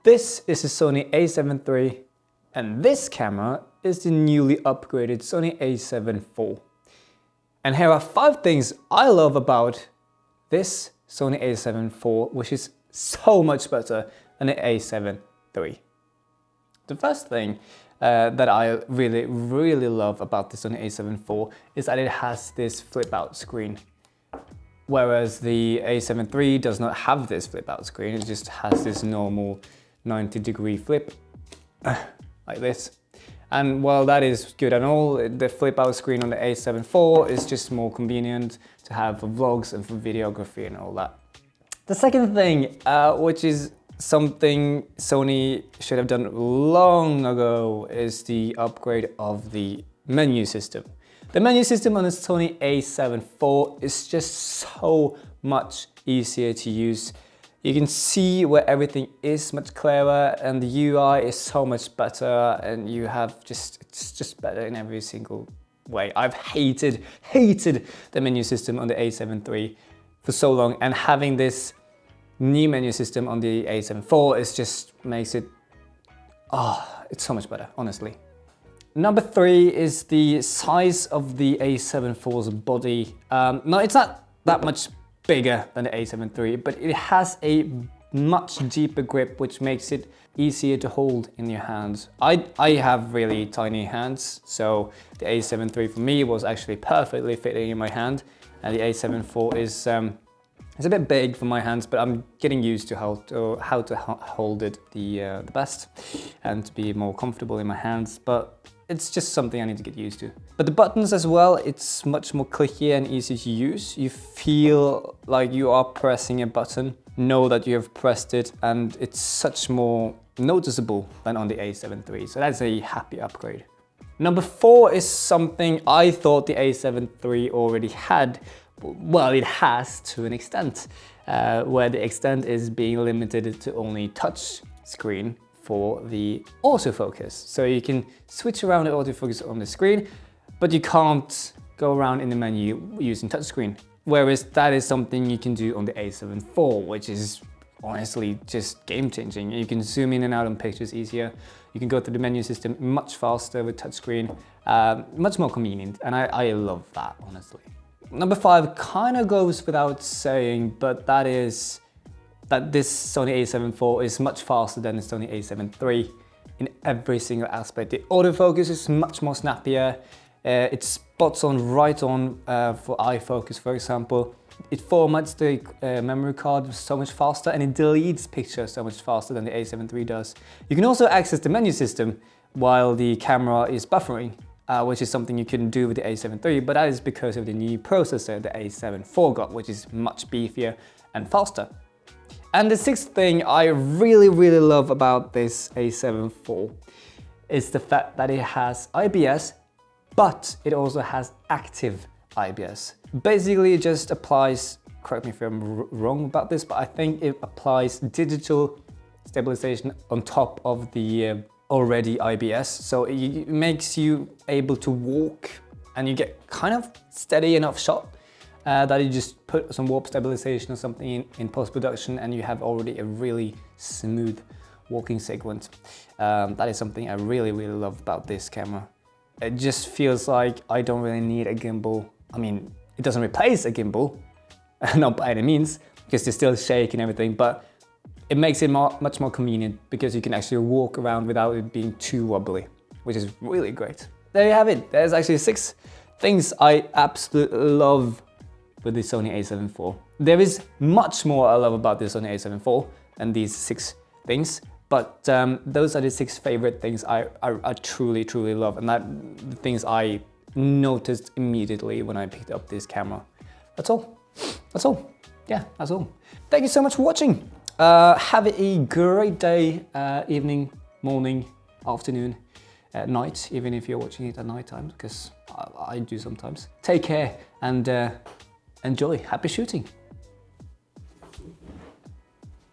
This is the Sony A7 III, and this camera is the newly upgraded Sony A7 IV. And here are 5 things I love about this Sony A7 IV, which is so much better than the A7 III. The first thing that I really love about the Sony A7 IV is that it has this flip-out screen. Whereas the A7 III does not have this flip-out screen, it just has this normal 90-degree flip, like this. And while that is good and all, the flip-out screen on the A7 IV is just more convenient to have for vlogs and for videography and all that. The second thing, which is something Sony should have done long ago, is the upgrade of the menu system. The menu system on the Sony A7 IV is just so much easier to use. You can see where everything is much clearer, and the UI is so much better, and you have it's just better in every single way. I've hated the menu system on the A7 III for so long, and having this new menu system on the A7 IV is just makes it, it's so much better, honestly. Number 3 is the size of the A7 IV's body. No, it's not that much bigger than the A7 III, but it has a much deeper grip, which makes it easier to hold in your hands. I have really tiny hands, so the A7 III for me was actually perfectly fitting in my hand, and the A7 IV is it's a bit big for my hands, but I'm getting used to how to hold it the best and to be more comfortable in my hands. But it's just something I need to get used to. But the buttons as well, it's much more clicky and easy to use. You feel like you are pressing a button, know that you have pressed it, and it's such more noticeable than on the A7 III. So that's a happy upgrade. Number 4 is something I thought the A7 III already had. Well, it has to an extent, where the extent is being limited to only touch screen for the autofocus. So you can switch around the autofocus on the screen, but you can't go around in the menu using touchscreen. Whereas that is something you can do on the A7 IV, which is honestly just game-changing. You can zoom in and out on pictures easier. You can go through the menu system much faster with touchscreen, much more convenient, and I love that, honestly. Number 5 kind of goes without saying, but that is that this Sony A7 IV is much faster than the Sony A7 III in every single aspect. The autofocus is much more snappier. It spots on right on for eye focus, for example. It formats the memory card so much faster, and it deletes pictures so much faster than the A7 III does. You can also access the menu system while the camera is buffering, which is something you couldn't do with the A7 III, but that is because of the new processor the A7 IV got, which is much beefier and faster. And the 6th thing I really love about this A7 IV is the fact that it has IBIS, but it also has active IBIS. Basically, it just applies, correct me if I'm wrong about this, but I think it applies digital stabilization on top of the already IBIS. So it makes you able to walk, and you get kind of steady enough shot that you just put some warp stabilization or something in post-production, and you have already a really smooth walking sequence. That is something I really love about this camera. It just feels like I don't really need a gimbal. I mean, it doesn't replace a gimbal, not by any means, because they still shake and everything, but it makes it much more convenient because you can actually walk around without it being too wobbly, which is really great. There you have it. There's actually 6 things I absolutely love with the Sony A7 IV. There is much more I love about the Sony A7 IV than these 6 things, but those are the 6 favorite things I truly love, and the things I noticed immediately when I picked up this camera. That's all. Yeah, that's all. Thank you so much for watching. Have a great day, evening, morning, afternoon, night, even if you're watching it at night time, because I do sometimes. Take care and enjoy. Happy shooting.